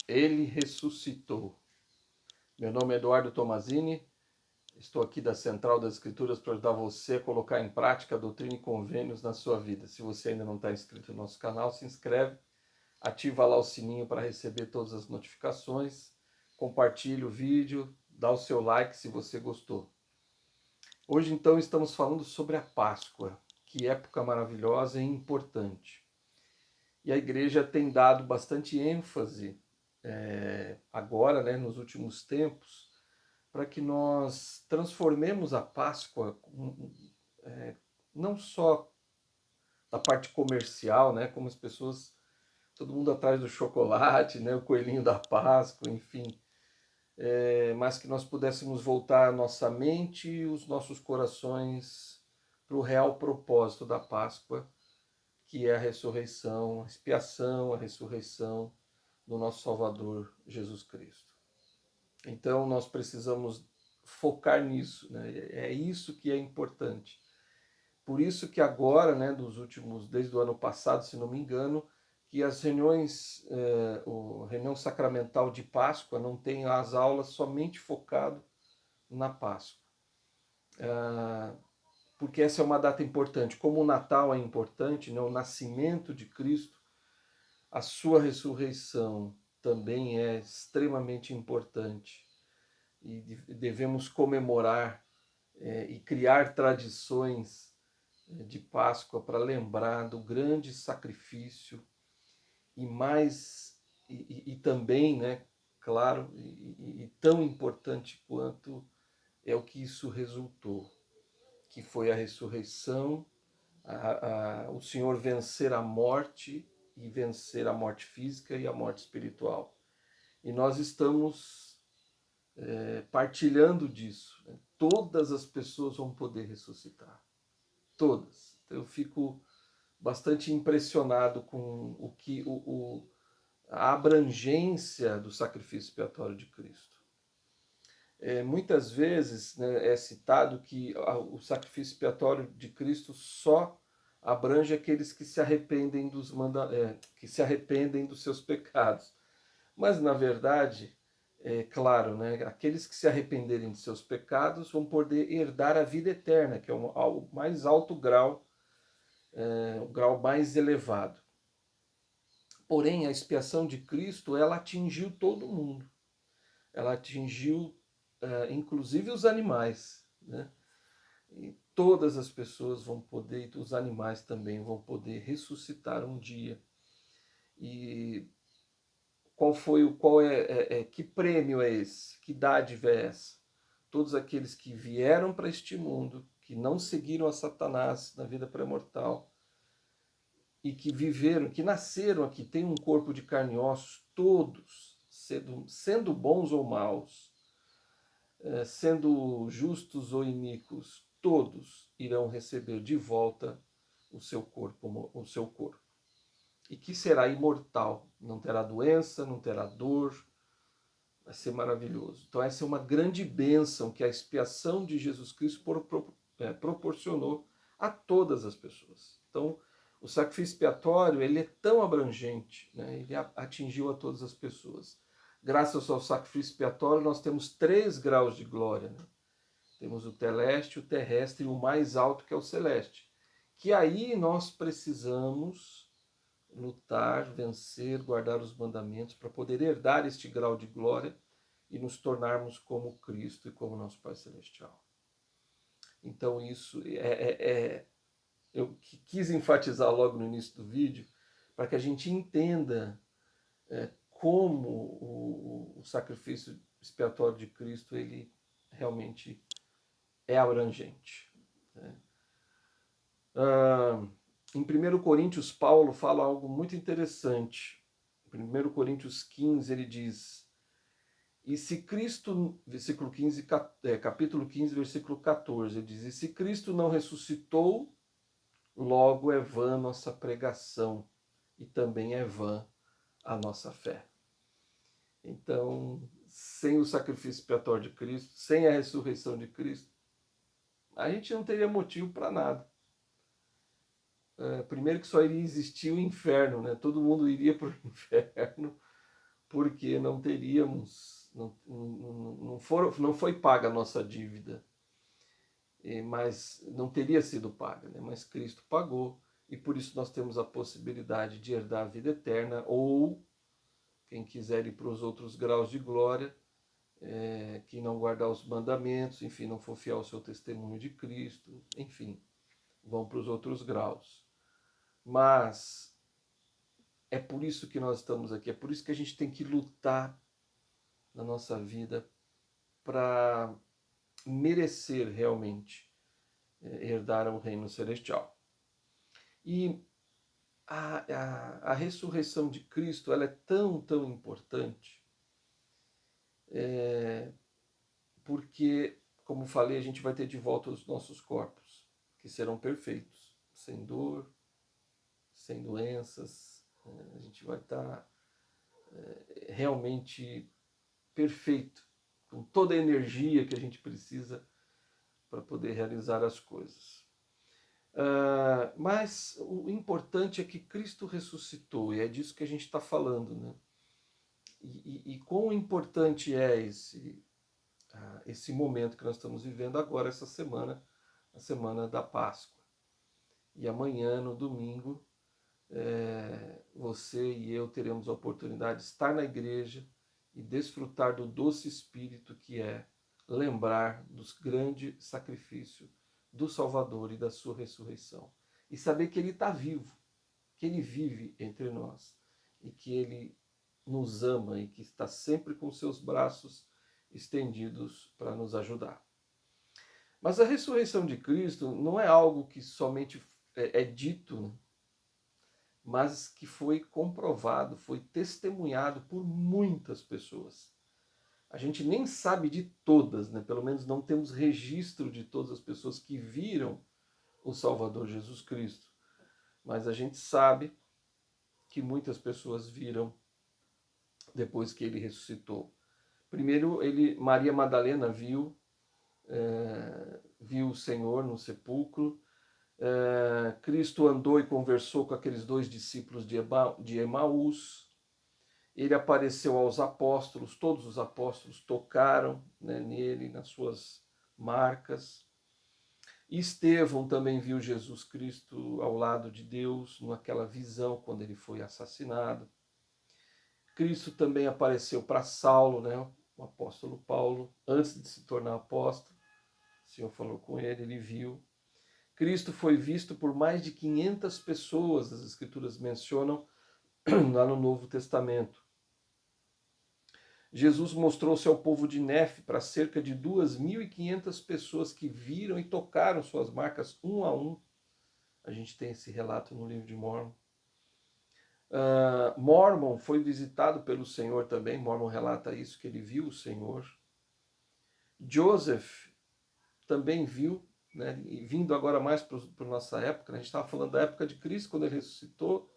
Ele ressuscitou. Meu nome é Eduardo Tomazini, estou aqui da Central das Escrituras para ajudar você a colocar em prática a doutrina e convênios na sua vida. Se você ainda não está inscrito no nosso canal, se inscreve, ativa lá o sininho para receber todas as notificações, compartilhe o vídeo, dá o seu like se você gostou. Hoje então estamos falando sobre a Páscoa, que época maravilhosa e importante. E a igreja tem dado bastante ênfase agora, né, nos últimos tempos, para que nós transformemos a Páscoa não só da parte comercial, né, como as pessoas, todo mundo atrás do chocolate, né, o coelhinho da Páscoa, enfim, mas que nós pudéssemos voltar a nossa mente e os nossos corações para o real propósito da Páscoa, que é a ressurreição, a expiação, a ressurreição do nosso Salvador Jesus Cristo. Então nós precisamos focar nisso, né? É isso que é importante. Por isso que agora, né, desde o ano passado, se não me engano, que as reuniões, a reunião sacramental de Páscoa não tem as aulas somente focado na Páscoa. Porque essa é uma data importante. Como o Natal é importante, né, o nascimento de Cristo, a sua ressurreição também é extremamente importante. E devemos comemorar e criar tradições de Páscoa para lembrar do grande sacrifício e mais e também, né, claro, e tão importante quanto é o que isso resultou, que foi a ressurreição, o Senhor vencer a morte e vencer a morte física e a morte espiritual. E nós estamos partilhando disso. Né? Todas as pessoas vão poder ressuscitar. Todas. Então, eu fico bastante impressionado com a abrangência do sacrifício expiatório de Cristo. Muitas vezes, né, é citado que o sacrifício expiatório de Cristo só abrange aqueles que se arrependem que se arrependem dos seus pecados. Mas na verdade, é claro, né, aqueles que se arrependerem de seus pecados vão poder herdar a vida eterna, que é o mais alto grau, o grau mais elevado. Porém, a expiação de Cristo, ela atingiu todo mundo. Ela atingiu, inclusive, os animais, né? E todas as pessoas vão poder, e os animais também vão poder ressuscitar um dia. E que prêmio é esse? Que dádiva é essa? Todos aqueles que vieram para este mundo, que não seguiram a Satanás na vida pré-mortal, e que viveram, que nasceram aqui, têm um corpo de carne e ossos, todos, sendo bons ou maus, sendo justos ou iníquos, todos irão receber de volta o seu corpo, e que será imortal, não terá doença, não terá dor, vai ser maravilhoso. Então essa é uma grande bênção que a expiação de Jesus Cristo proporcionou a todas as pessoas. Então o sacrifício expiatório ele é tão abrangente, né? Ele atingiu a todas as pessoas. Graças ao sacrifício expiatório nós temos 3 graus de glória. Né? Temos o teleste, o terrestre e o mais alto que é o celeste. Que aí nós precisamos lutar, vencer, guardar os mandamentos para poder herdar este grau de glória e nos tornarmos como Cristo e como nosso Pai Celestial. Então isso eu quis enfatizar logo no início do vídeo para que a gente entenda como o sacrifício expiatório de Cristo ele realmente é abrangente. Né? Em 1 Coríntios, Paulo fala algo muito interessante. Em 1 Coríntios 15, ele diz: E se Cristo, versículo 15, capítulo 15, versículo 14, ele diz: E se Cristo não ressuscitou, logo é vã nossa pregação, e também é vã a nossa fé. Então, sem o sacrifício expiatório de Cristo, sem a ressurreição de Cristo, a gente não teria motivo para nada. Primeiro que só iria existir o inferno, né? Todo mundo iria para o inferno, porque não teríamos, não foi paga a nossa dívida, mas não teria sido paga, né? Mas Cristo pagou, e por isso nós temos a possibilidade de herdar a vida eterna, ou quem quiser ir para os outros graus de glória, quem não guardar os mandamentos, enfim, não for fiel ao seu testemunho de Cristo, enfim, vão para os outros graus. Mas é por isso que nós estamos aqui, é por isso que a gente tem que lutar na nossa vida para merecer realmente herdar o reino celestial. E a ressurreição de Cristo, ela é tão importante, porque, como falei, a gente vai ter de volta os nossos corpos, que serão perfeitos, sem dor, sem doenças, a gente vai estar realmente perfeito, com toda a energia que a gente precisa para poder realizar as coisas. Mas o importante é que Cristo ressuscitou, e é disso que a gente está falando, né? E quão importante é esse momento que nós estamos vivendo agora, essa semana, a semana da Páscoa. E amanhã, no domingo, você e eu teremos a oportunidade de estar na igreja e desfrutar do doce espírito que é lembrar dos grandes sacrifícios do Salvador e da sua ressurreição. E saber que Ele está vivo, que Ele vive entre nós e que Ele nos ama e que está sempre com seus braços estendidos para nos ajudar. Mas a ressurreição de Cristo não é algo que somente é dito, né? Mas que foi comprovado, foi testemunhado por muitas pessoas. A gente nem sabe de todas, né? Pelo menos não temos registro de todas as pessoas que viram o Salvador Jesus Cristo. Mas a gente sabe que muitas pessoas viram depois que ele ressuscitou. Primeiro, Maria Madalena viu o Senhor no sepulcro. Cristo andou e conversou com aqueles 2 discípulos de Emaús. Ele apareceu aos apóstolos, todos os apóstolos tocaram, né, nele, nas suas marcas. Estevão também viu Jesus Cristo ao lado de Deus, naquela visão, quando ele foi assassinado. Cristo também apareceu para Saulo, né, o apóstolo Paulo, antes de se tornar apóstolo. O Senhor falou com ele, ele viu. Cristo foi visto por mais de 500 pessoas, as Escrituras mencionam lá no Novo Testamento. Jesus mostrou-se ao povo de Nefe para cerca de 2.500 pessoas que viram e tocaram suas marcas um a um. A gente tem esse relato no livro de Mormon. Mormon foi visitado pelo Senhor também. Mormon relata isso, que ele viu o Senhor. Joseph também viu, né, e vindo agora mais para a nossa época, né, a gente estava falando da época de Cristo, quando ele ressuscitou.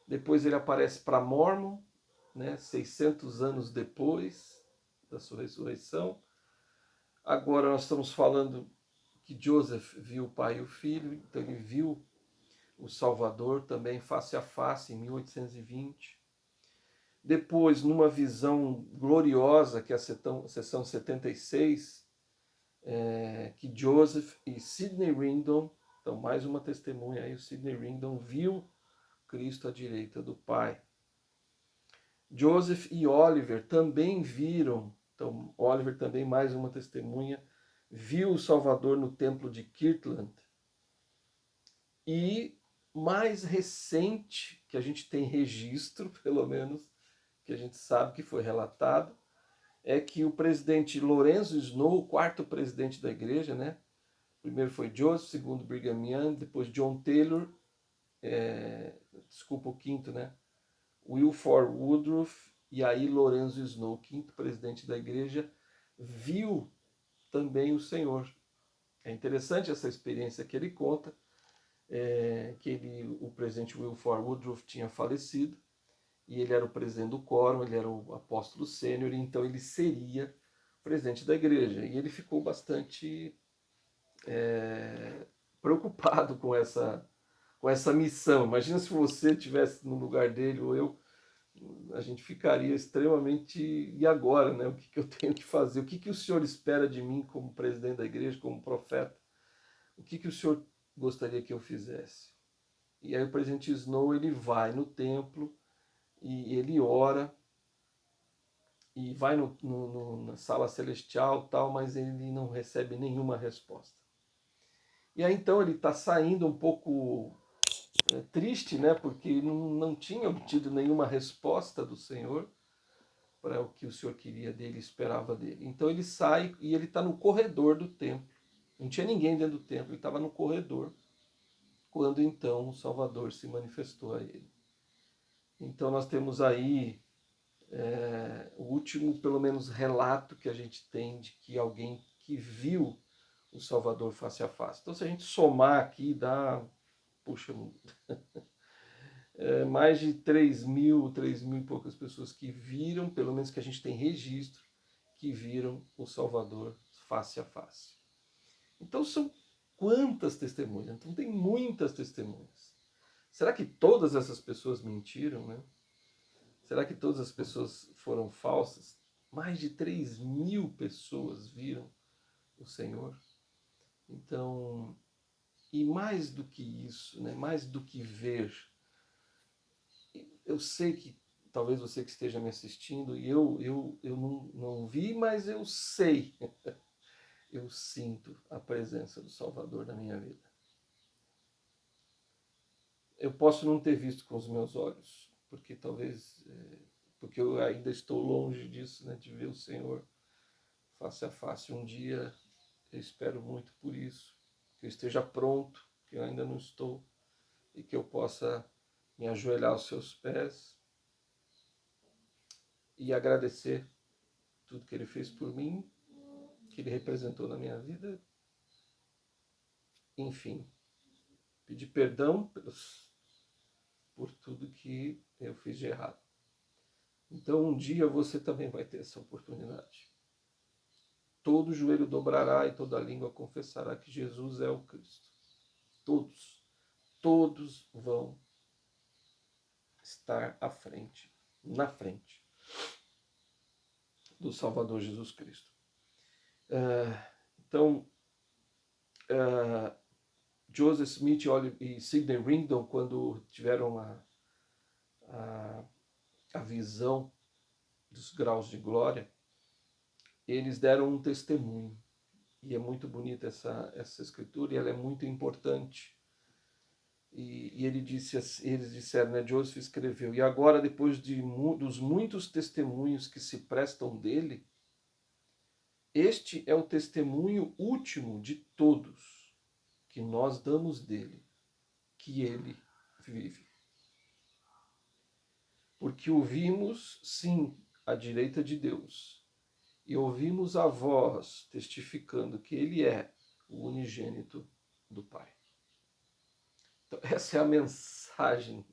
Depois ele aparece para Mormon, né, 600 anos depois da sua ressurreição. Agora nós estamos falando que Joseph viu o pai e o filho, então ele viu o Salvador também face a face em 1820. Depois, numa visão gloriosa, que é a sessão 76, que Joseph e Sidney Rigdon, então mais uma testemunha aí, o Sidney Rigdon viu Cristo à direita do Pai. Joseph e Oliver também viram, então Oliver também mais uma testemunha, viu o Salvador no templo de Kirtland. E mais recente, que a gente tem registro, pelo menos, que a gente sabe que foi relatado, é que o presidente Lorenzo Snow, o 4º presidente da igreja, né? Primeiro foi Joseph, segundo Brigham Young, depois John Taylor, o 5º, né? Wilford Woodruff, e aí Lorenzo Snow, 5º presidente da igreja, viu também o Senhor. É interessante essa experiência que ele conta, que o presidente Wilford Woodruff tinha falecido, e ele era o presidente do quórum, ele era o apóstolo sênior, então ele seria presidente da igreja. E ele ficou bastante preocupado com essa missão. Imagina se você estivesse no lugar dele, ou eu, a gente ficaria extremamente, e agora, né? O que eu tenho que fazer? O que o senhor espera de mim como presidente da igreja, como profeta? O que o senhor gostaria que eu fizesse? E aí o presidente Snow, ele vai no templo e ele ora e vai na sala celestial tal, mas ele não recebe nenhuma resposta. E aí então ele está saindo um pouco triste, né? Porque não tinha obtido nenhuma resposta do Senhor para o que o Senhor queria dele, esperava dele. Então ele sai e ele está no corredor do templo. Não tinha ninguém dentro do templo, ele estava no corredor, quando então o Salvador se manifestou a ele. Então nós temos aí o último, pelo menos, relato que a gente tem de que alguém que viu o Salvador face a face. Então se a gente somar aqui, dá, puxa, mais de 3 mil e poucas pessoas que viram, pelo menos que a gente tem registro, que viram o Salvador face a face. Então são quantas testemunhas? Então tem muitas testemunhas. Será que todas essas pessoas mentiram, né? Será que todas as pessoas foram falsas? Mais de 3 mil pessoas viram o Senhor. Então, e mais do que isso, né? Mais do que ver, eu sei que talvez você que esteja me assistindo, e eu não vi, mas eu sei, eu sinto a presença do Salvador na minha vida. Eu posso não ter visto com os meus olhos, porque talvez, porque eu ainda estou longe disso, né, de ver o Senhor face a face. Um dia eu espero muito por isso, que eu esteja pronto, que eu ainda não estou, e que eu possa me ajoelhar aos seus pés e agradecer tudo que ele fez por mim, que ele representou na minha vida. Enfim, pedir perdão por tudo que eu fiz de errado. Então um dia você também vai ter essa oportunidade. Todo joelho dobrará e toda língua confessará que Jesus é o Cristo. Todos vão estar à frente, na frente do Salvador Jesus Cristo. Então, Joseph Smith e Sidney Rigdon, quando tiveram a visão dos graus de glória, eles deram um testemunho. E é muito bonita essa escritura, e ela é muito importante. E eles disseram, né, Joseph escreveu, e agora, depois dos muitos testemunhos que se prestam dele, este é o testemunho último de todos que nós damos dele, que ele vive. Porque ouvimos, sim, à direita de Deus, e ouvimos a voz testificando que ele é o unigênito do Pai. Então, essa é a mensagem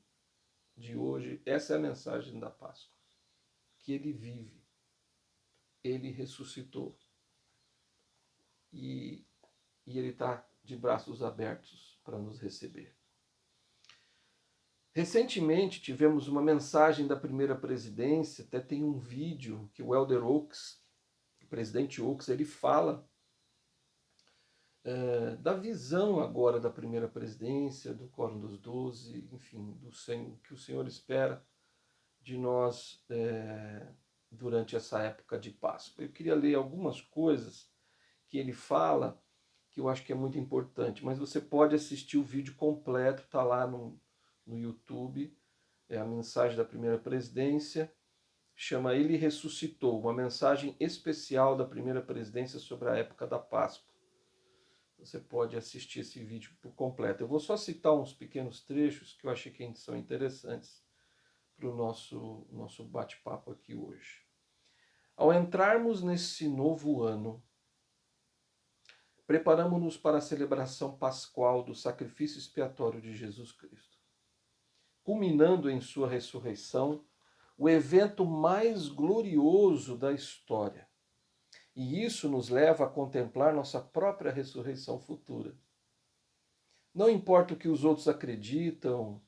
de hoje, essa é a mensagem da Páscoa. Que ele vive, ele ressuscitou e ele está de braços abertos para nos receber. Recentemente tivemos uma mensagem da primeira presidência, até tem um vídeo que o Elder Oaks, o presidente Oaks, ele fala da visão agora da primeira presidência, do Quórum dos 12, enfim, do que o Senhor espera de nós durante essa época de Páscoa. Eu queria ler algumas coisas que ele fala, que eu acho que é muito importante, mas você pode assistir o vídeo completo, está lá no YouTube, é a mensagem da primeira presidência, chama Ele Ressuscitou, uma mensagem especial da primeira presidência sobre a época da Páscoa. Você pode assistir esse vídeo por completo. Eu vou só citar uns pequenos trechos que eu achei que são interessantes para o nosso bate-papo aqui hoje. Ao entrarmos nesse novo ano, preparamos-nos para a celebração pascual do sacrifício expiatório de Jesus Cristo, culminando em sua ressurreição, o evento mais glorioso da história. E isso nos leva a contemplar nossa própria ressurreição futura. Não importa o que os outros acreditam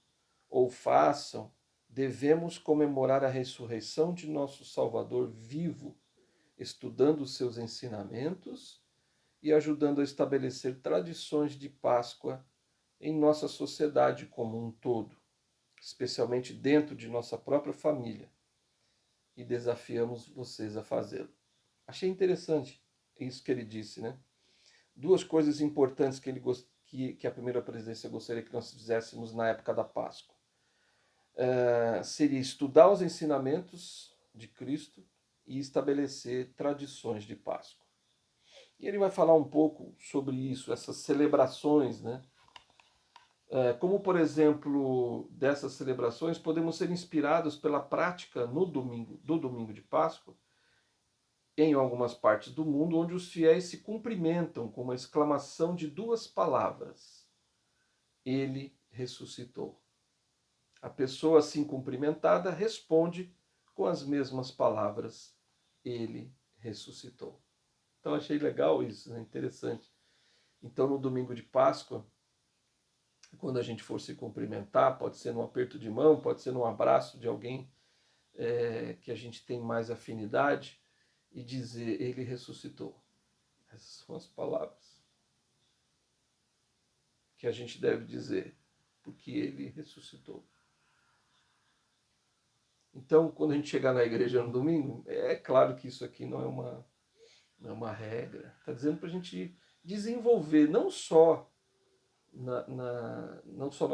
ou façam, devemos comemorar a ressurreição de nosso Salvador vivo, estudando os seus ensinamentos e ajudando a estabelecer tradições de Páscoa em nossa sociedade como um todo, especialmente dentro de nossa própria família, e desafiamos vocês a fazê-lo. Achei interessante isso que ele disse, né? Duas coisas importantes que a primeira presidência gostaria que nós fizéssemos na época da Páscoa. Seria estudar os ensinamentos de Cristo e estabelecer tradições de Páscoa. E ele vai falar um pouco sobre isso, essas celebrações, né? Como, por exemplo, dessas celebrações, podemos ser inspirados pela prática do domingo de Páscoa, em algumas partes do mundo, onde os fiéis se cumprimentam com uma exclamação de duas palavras: Ele ressuscitou. A pessoa assim cumprimentada responde com as mesmas palavras: Ele ressuscitou. Então achei legal isso, né? Interessante. Então no domingo de Páscoa, quando a gente for se cumprimentar, pode ser num aperto de mão, pode ser num abraço de alguém que a gente tem mais afinidade, e dizer: Ele ressuscitou. Essas são as palavras que a gente deve dizer, porque Ele ressuscitou. Então, quando a gente chegar na igreja no domingo, é claro que isso aqui não é uma regra. Está dizendo para a gente desenvolver, não só na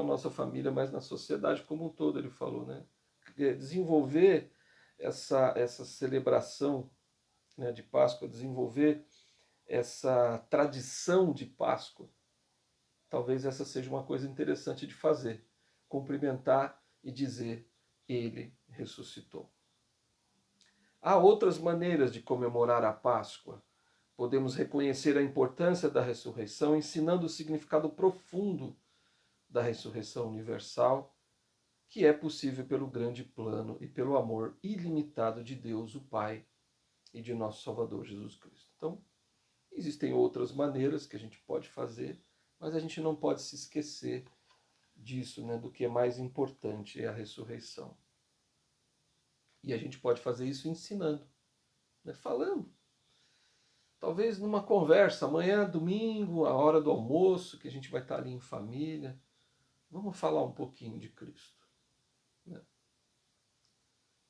nossa família, mas na sociedade como um todo, ele falou, né? Desenvolver essa celebração, né, de Páscoa, desenvolver essa tradição de Páscoa. Talvez essa seja uma coisa interessante de fazer. Cumprimentar e dizer: Ele ressuscitou. Há outras maneiras de comemorar a Páscoa. Podemos reconhecer a importância da ressurreição, ensinando o significado profundo da ressurreição universal, que é possível pelo grande plano e pelo amor ilimitado de Deus, o Pai, e de nosso Salvador Jesus Cristo. Então, existem outras maneiras que a gente pode fazer, mas a gente não pode se esquecer disso, né, do que é mais importante, é a ressurreição. E a gente pode fazer isso ensinando, né, falando. Talvez numa conversa, amanhã, domingo, a hora do almoço, que a gente vai estar ali em família, vamos falar um pouquinho de Cristo, né?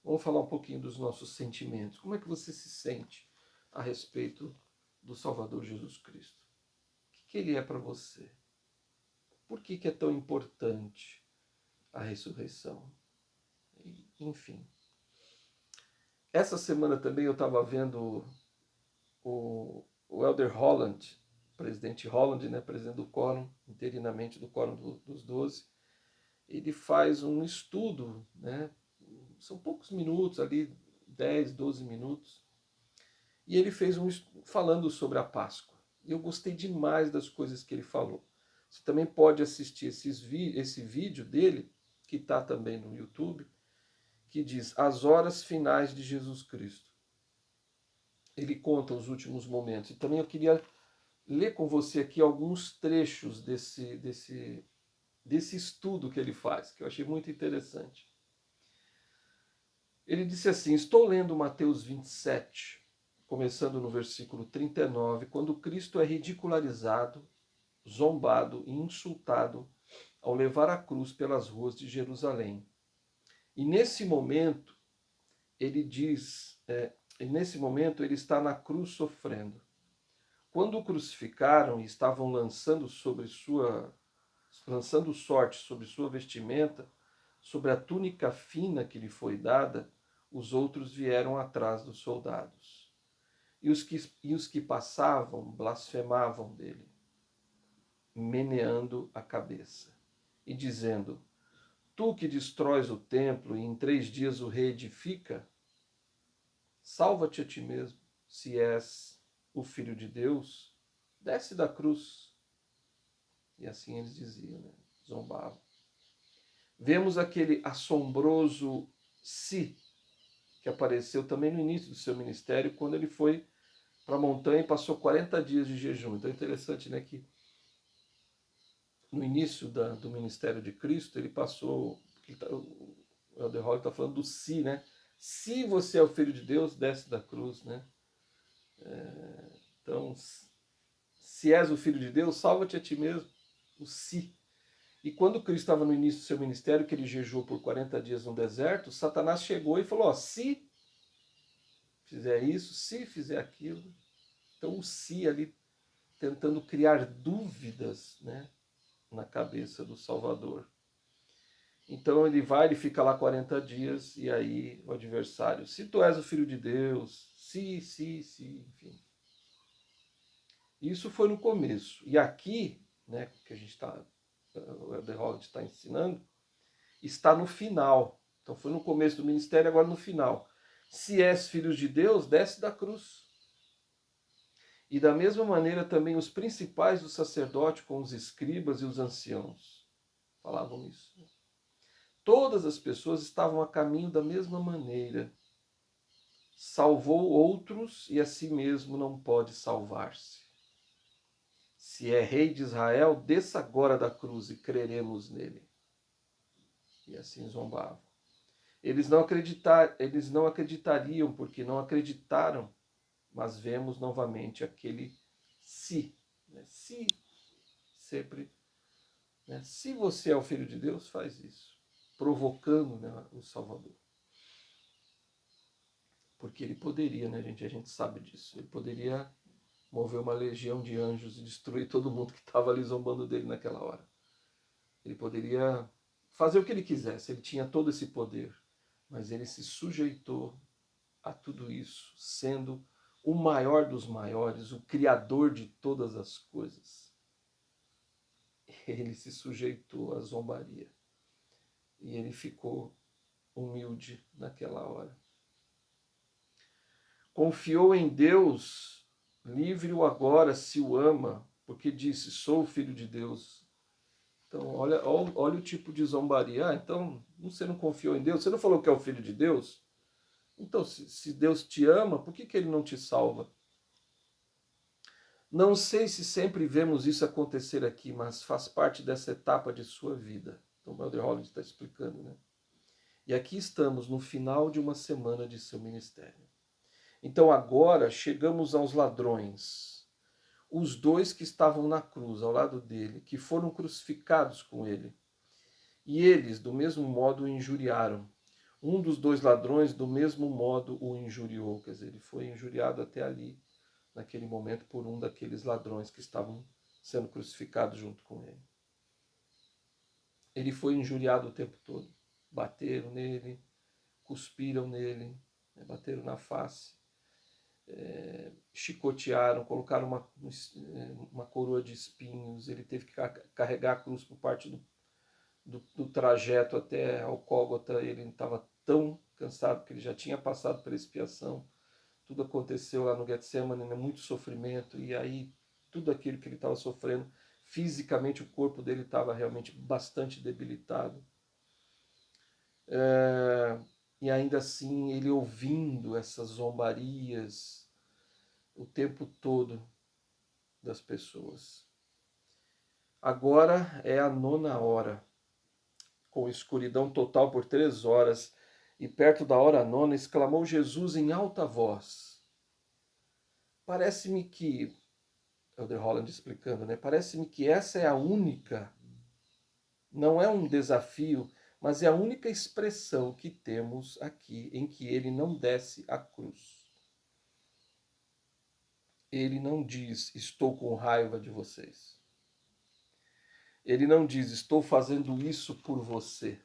Vamos falar um pouquinho dos nossos sentimentos. Como é que você se sente a respeito do Salvador Jesus Cristo? O que ele é para você? Por que é tão importante a ressurreição? Enfim. Essa semana também eu estava vendo o Elder Holland, presidente Holland, né, presidente do Quórum, interinamente do Quórum dos 12, ele faz um estudo, né, são poucos minutos ali, 10, 12 minutos, e ele fez falando sobre a Páscoa. E eu gostei demais das coisas que ele falou. Você também pode assistir esse vídeo dele, que está também no YouTube, que diz As Horas Finais de Jesus Cristo. Ele conta os últimos momentos. E também eu queria ler com você aqui alguns trechos desse estudo que ele faz, que eu achei muito interessante. Ele disse assim: Estou lendo Mateus 27, começando no versículo 39, quando Cristo é ridicularizado, zombado e insultado ao levar a cruz pelas ruas de Jerusalém. E nesse momento, ele diz, ele está na cruz sofrendo. Quando o crucificaram e estavam lançando sorte sobre sua vestimenta, sobre a túnica fina que lhe foi dada, os outros vieram atrás dos soldados. E os que passavam blasfemavam dele, meneando a cabeça e dizendo: Tu que destróis o templo e em 3 dias o reedifica, salva-te a ti mesmo, se és o Filho de Deus, desce da cruz. E assim eles diziam, né? Zombavam. Vemos aquele assombroso si, que apareceu também no início do seu ministério, quando ele foi para a montanha e passou 40 dias de jejum. Então é interessante, né, que no início do ministério de Cristo, ele passou... O Elder Holland está falando do se, né? Se você é o Filho de Deus, desce da cruz, né? Então, se és o Filho de Deus, salva-te a ti mesmo. O se. E quando Cristo estava no início do seu ministério, que ele jejuou por 40 dias no deserto, Satanás chegou e falou, ó, se fizer isso, se fizer aquilo. Então o se ali, tentando criar dúvidas, né, na cabeça do Salvador. Então ele vai, ele fica lá 40 dias, e aí o adversário, se tu és o Filho de Deus, se, enfim. Isso foi no começo. E aqui, né, que a gente está, o Elder Holland está ensinando, está no final. Então foi no começo do ministério, agora no final. Se és filhos de Deus, desce da cruz. E da mesma maneira também os principais do sacerdote com os escribas e os anciãos falavam isso. Todas as pessoas estavam a caminho da mesma maneira. Salvou outros e a si mesmo não pode salvar-se. Se é rei de Israel, desça agora da cruz e creremos nele. E assim zombavam. Eles não acreditariam porque não acreditaram, mas vemos novamente aquele se. Né? Se, sempre. Né? Se você é o Filho de Deus, faz isso. Provocando, né, o Salvador. Porque ele poderia, né, gente? A gente sabe disso. Ele poderia mover uma legião de anjos e destruir todo mundo que estava ali zombando dele naquela hora. Ele poderia fazer o que ele quisesse. Ele tinha todo esse poder. Mas ele se sujeitou a tudo isso, sendo o maior dos maiores, o criador de todas as coisas. Ele se sujeitou à zombaria. E ele ficou humilde naquela hora. Confiou em Deus, livre-o agora se o ama, porque disse, sou filho de Deus. Então, olha o tipo de zombaria. Ah, então você não confiou em Deus? Você não falou que é o filho de Deus? Então, se Deus te ama, por que ele não te salva? Não sei se sempre vemos isso acontecer aqui, mas faz parte dessa etapa de sua vida. Então, o Elder Holland está explicando, né? E aqui estamos no final de uma semana de seu ministério. Então, agora chegamos aos ladrões. Os dois que estavam na cruz, ao lado dele, que foram crucificados com ele. E eles, do mesmo modo, o injuriaram. Um dos dois ladrões, do mesmo modo, o injuriou. Quer dizer, ele foi injuriado até ali, naquele momento, por um daqueles ladrões que estavam sendo crucificados junto com ele. Ele foi injuriado o tempo todo. Bateram nele, cuspiram nele, bateram na face, chicotearam, colocaram uma coroa de espinhos. Ele teve que carregar a cruz por parte do trajeto até ao Gólgota. Ele estava tão cansado que ele já tinha passado pela expiação. Tudo aconteceu lá no Getsemane, né? Muito sofrimento, e aí tudo aquilo que ele estava sofrendo, fisicamente o corpo dele estava realmente bastante debilitado. E ainda assim, ele ouvindo essas zombarias o tempo todo das pessoas. Agora é a 9ª hora, com escuridão total por 3 horas, e perto da hora 9, exclamou Jesus em alta voz. Parece-me que, Elder Holland explicando, né? Parece-me que essa é a única, não é um desafio, mas é a única expressão que temos aqui em que ele não desce a cruz. Ele não diz, estou com raiva de vocês. Ele não diz, estou fazendo isso por você.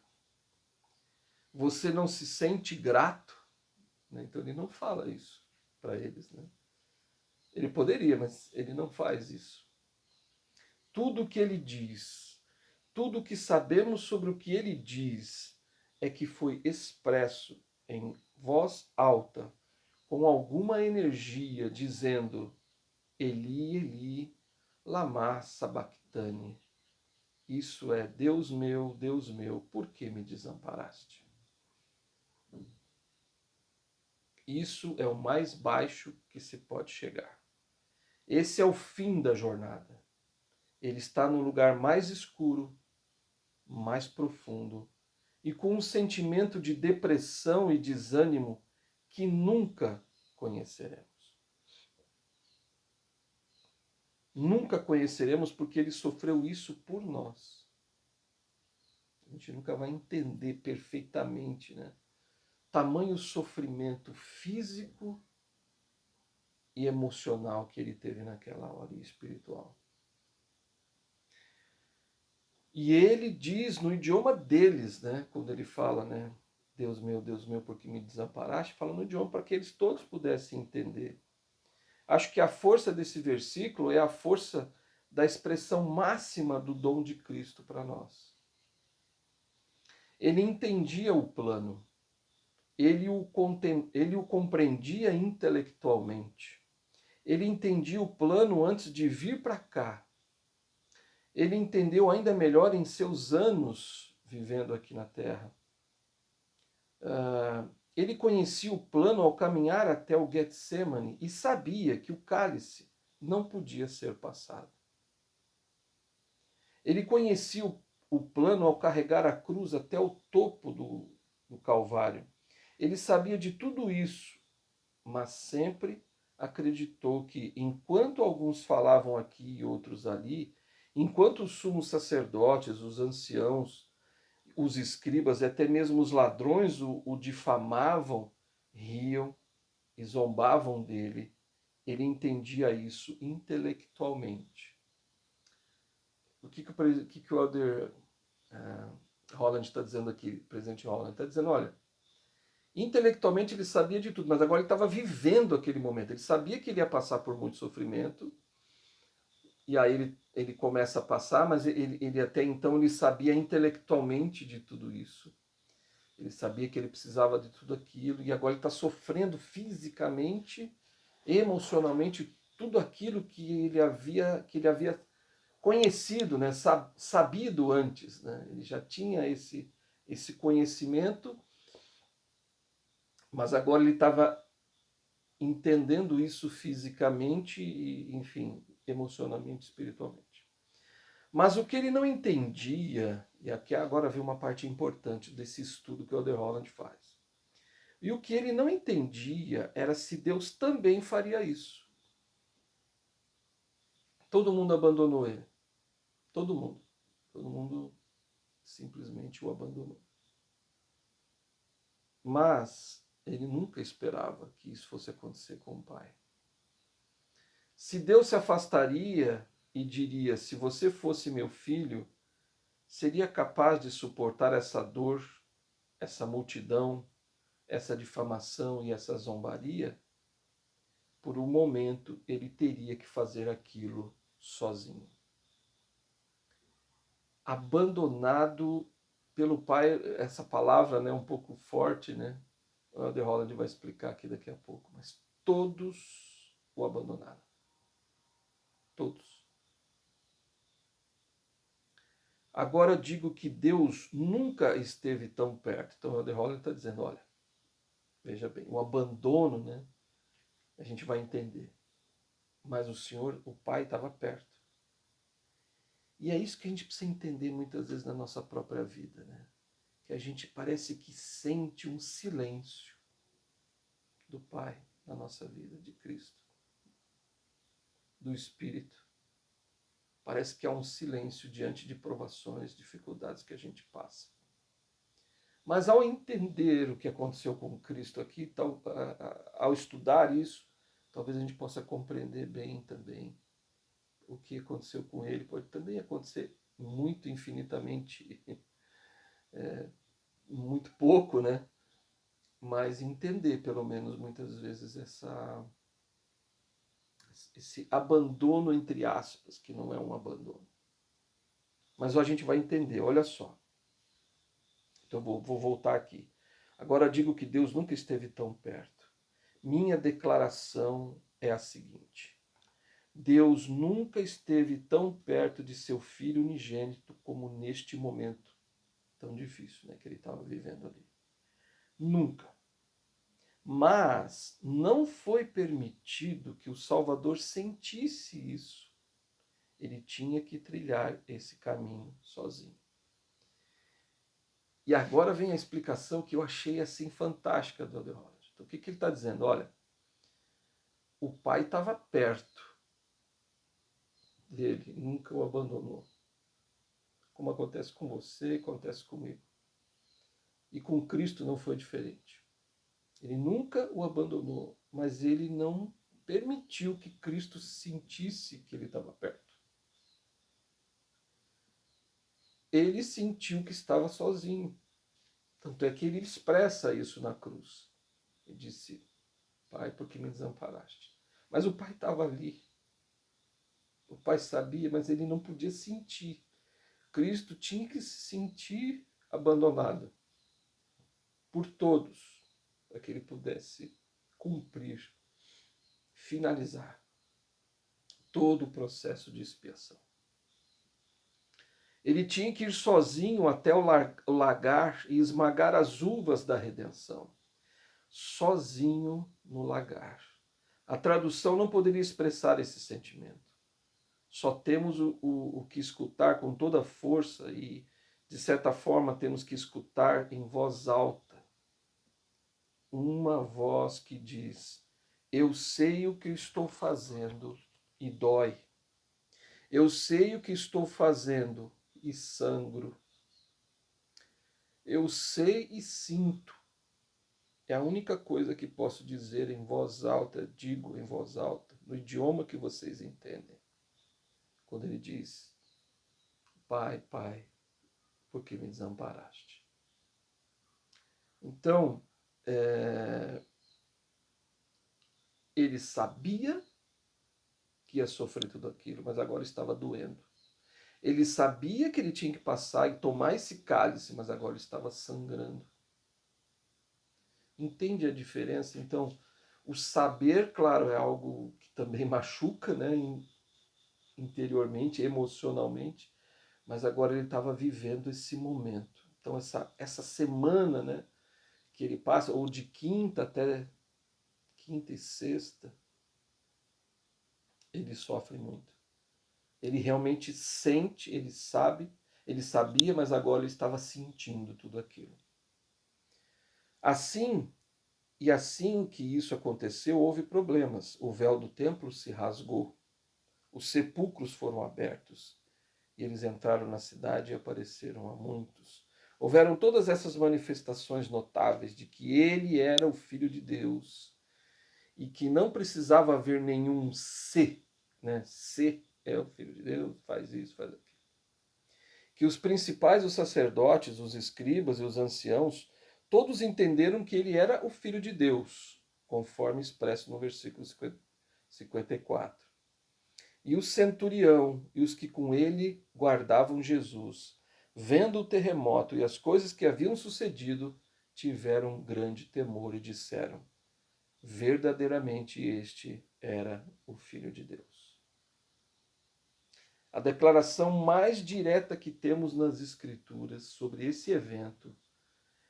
Você não se sente grato? Né? Então ele não fala isso para eles. Né? Ele poderia, mas ele não faz isso. Tudo o que ele diz, tudo o que sabemos sobre o que ele diz, é que foi expresso em voz alta, com alguma energia, dizendo, Eli, Eli, lama sabachthani. Isso é, Deus meu, por que me desamparaste? Isso é o mais baixo que se pode chegar. Esse é o fim da jornada. Ele está no lugar mais escuro, mais profundo, e com um sentimento de depressão e desânimo que nunca conheceremos. Nunca conheceremos porque ele sofreu isso por nós. A gente nunca vai entender perfeitamente, né? Tamanho sofrimento físico e emocional que ele teve naquela hora, e espiritual. E ele diz no idioma deles, né, quando ele fala, né, Deus meu, por que me desamparaste? Fala no idioma para que eles todos pudessem entender. Acho que a força desse versículo é a força da expressão máxima do dom de Cristo para nós. Ele entendia o plano, ele o compreendia intelectualmente, ele entendia o plano antes de vir para cá. Ele entendeu ainda melhor em seus anos vivendo aqui na Terra. Ele conhecia o plano ao caminhar até o Getsemane e sabia que o cálice não podia ser passado. Ele conhecia o plano ao carregar a cruz até o topo do Calvário. Ele sabia de tudo isso, mas sempre acreditou que, enquanto alguns falavam aqui e outros ali, enquanto os sumos sacerdotes, os anciãos, os escribas e até mesmo os ladrões o difamavam, riam e zombavam dele, ele entendia isso intelectualmente. O que o Elder Holland está dizendo aqui, presidente Holland? Está dizendo, olha, intelectualmente ele sabia de tudo, mas agora ele estava vivendo aquele momento. Ele sabia que ele ia passar por muito sofrimento, e aí ele começa a passar, mas ele até então ele sabia intelectualmente de tudo isso. Ele sabia que ele precisava de tudo aquilo, e agora ele está sofrendo fisicamente, emocionalmente, tudo aquilo que ele havia conhecido, né? Sabido antes. Né? Ele já tinha esse conhecimento, mas agora ele estava entendendo isso fisicamente e, enfim, emocionalmente, espiritualmente. Mas o que ele não entendia, e aqui agora vem uma parte importante desse estudo que o Elder Holland faz. E o que ele não entendia era se Deus também faria isso. Todo mundo abandonou ele. Todo mundo. Todo mundo simplesmente o abandonou. Mas ele nunca esperava que isso fosse acontecer com o pai. Se Deus se afastaria e diria: se você fosse meu filho, seria capaz de suportar essa dor, essa multidão, essa difamação e essa zombaria? Por um momento ele teria que fazer aquilo sozinho. Abandonado pelo pai, essa palavra, né, um pouco forte, né? O Elder Holland vai explicar aqui daqui a pouco, mas todos o abandonaram. Todos. Agora digo que Deus nunca esteve tão perto. Então o Elder Holland está dizendo, olha, veja bem, o abandono, né? A gente vai entender. Mas o Senhor, o Pai, estava perto. E é isso que a gente precisa entender muitas vezes na nossa própria vida, né? Que a gente parece que sente um silêncio do Pai na nossa vida, de Cristo, do Espírito. Parece que há um silêncio diante de provações, dificuldades que a gente passa. Mas ao entender o que aconteceu com Cristo aqui, ao estudar isso, talvez a gente possa compreender bem também o que aconteceu com ele. Pode também acontecer muito infinitamente, muito pouco, né? Mas entender, pelo menos, muitas vezes esse abandono, entre aspas, que não é um abandono. Mas a gente vai entender, olha só. Então vou voltar aqui. Agora digo que Deus nunca esteve tão perto. Minha declaração é a seguinte: Deus nunca esteve tão perto de seu Filho unigênito como neste momento tão difícil, né, que ele estava vivendo ali. Nunca. Mas não foi permitido que o Salvador sentisse isso. Ele tinha que trilhar esse caminho sozinho. E agora vem a explicação que eu achei assim fantástica do Elder Holland. Então, o que ele está dizendo? Olha, o pai estava perto dele, nunca o abandonou. Como acontece com você, acontece comigo. E com Cristo não foi diferente. Ele nunca o abandonou, mas ele não permitiu que Cristo sentisse que ele estava perto. Ele sentiu que estava sozinho. Tanto é que ele expressa isso na cruz. Ele disse, Pai, por que me desamparaste? Mas o pai estava ali. O pai sabia, mas ele não podia sentir. Cristo tinha que se sentir abandonado por todos, para que ele pudesse cumprir, finalizar todo o processo de expiação. Ele tinha que ir sozinho até o lagar e esmagar as uvas da redenção. Sozinho no lagar. A tradução não poderia expressar esse sentimento. Só temos o que escutar com toda força e, de certa forma, temos que escutar em voz alta. Uma voz que diz, eu sei o que estou fazendo e dói. Eu sei o que estou fazendo e sangro. Eu sei e sinto. É a única coisa que posso dizer em voz alta, digo em voz alta, no idioma que vocês entendem. Quando ele diz, Pai, Pai, por que me desamparaste? Então, ele sabia que ia sofrer tudo aquilo, mas agora estava doendo. Ele sabia que ele tinha que passar e tomar esse cálice, mas agora estava sangrando. Entende a diferença? Então, o saber, claro, é algo que também machuca, né, interiormente, emocionalmente, mas agora ele estava vivendo esse momento. Então, essa semana, né, que ele passa, ou de quinta até quinta e sexta, ele sofre muito. Ele realmente sente, ele sabe, ele sabia, mas agora ele estava sentindo tudo aquilo. Assim que isso aconteceu, houve problemas. O véu do templo se rasgou, os sepulcros foram abertos, e eles entraram na cidade e apareceram a muitos. Houveram todas essas manifestações notáveis de que ele era o Filho de Deus e que não precisava haver nenhum se, né? Se é o Filho de Deus, faz isso, faz aquilo. Que os principais, os sacerdotes, os escribas e os anciãos, todos entenderam que ele era o Filho de Deus, conforme expresso no versículo 54. E o centurião e os que com ele guardavam Jesus, vendo o terremoto e as coisas que haviam sucedido, tiveram grande temor e disseram, verdadeiramente este era o Filho de Deus. A declaração mais direta que temos nas Escrituras sobre esse evento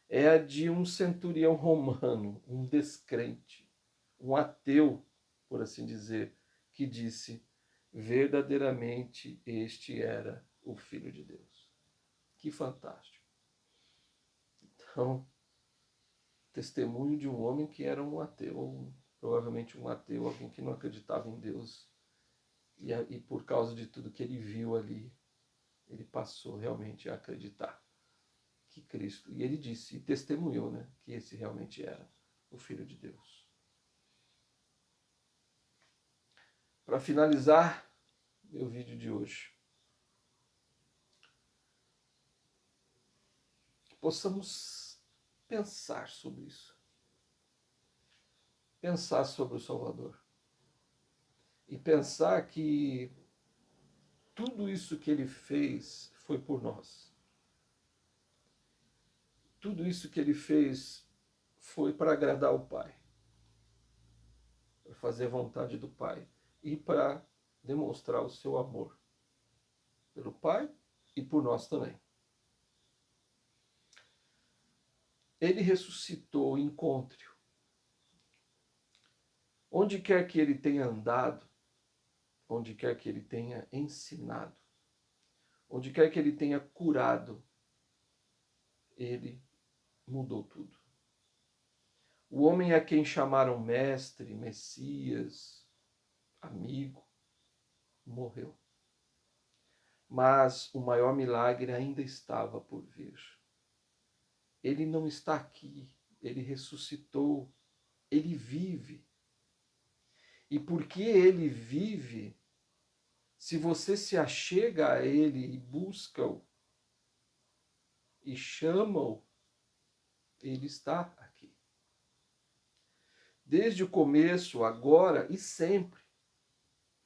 é a de um centurião romano, um descrente, um ateu, por assim dizer, que disse, verdadeiramente este era o Filho de Deus. Que fantástico. Então, testemunho de um homem que era um ateu, provavelmente um ateu, alguém que não acreditava em Deus, e por causa de tudo que ele viu ali, ele passou realmente a acreditar que Cristo, e ele disse, e testemunhou, né, que esse realmente era o Filho de Deus. Para finalizar meu vídeo de hoje, que possamos pensar sobre isso. Pensar sobre o Salvador. E pensar que tudo isso que ele fez foi por nós. Tudo isso que ele fez foi para agradar o Pai. Para fazer a vontade do Pai. E para demonstrar o seu amor pelo Pai e por nós também. Ele ressuscitou, encontre-o. Onde quer que ele tenha andado, onde quer que ele tenha ensinado, onde quer que ele tenha curado, ele mudou tudo. O homem a quem chamaram mestre, Messias, amigo, morreu. Mas o maior milagre ainda estava por vir. Ele não está aqui, ele ressuscitou, ele vive. E porque ele vive, se você se achega a ele e busca-o e chama-o, ele está aqui. Desde o começo, agora e sempre,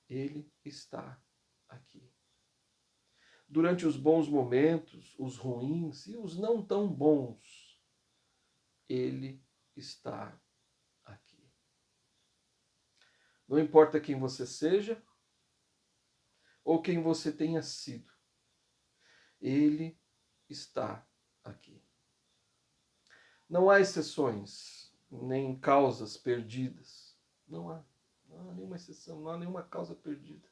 ele está aqui. Durante os bons momentos, os ruins e os não tão bons, ele está aqui. Não importa quem você seja ou quem você tenha sido, ele está aqui. Não há exceções, nem causas perdidas. Não há nenhuma exceção, não há nenhuma causa perdida.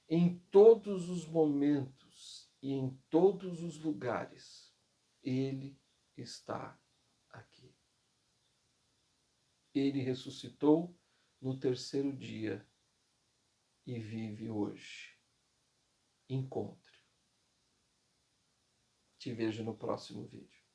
Em todos os momentos e em todos os lugares, ele está aqui. Ele ressuscitou no terceiro dia e vive hoje. Encontre. Te vejo no próximo vídeo.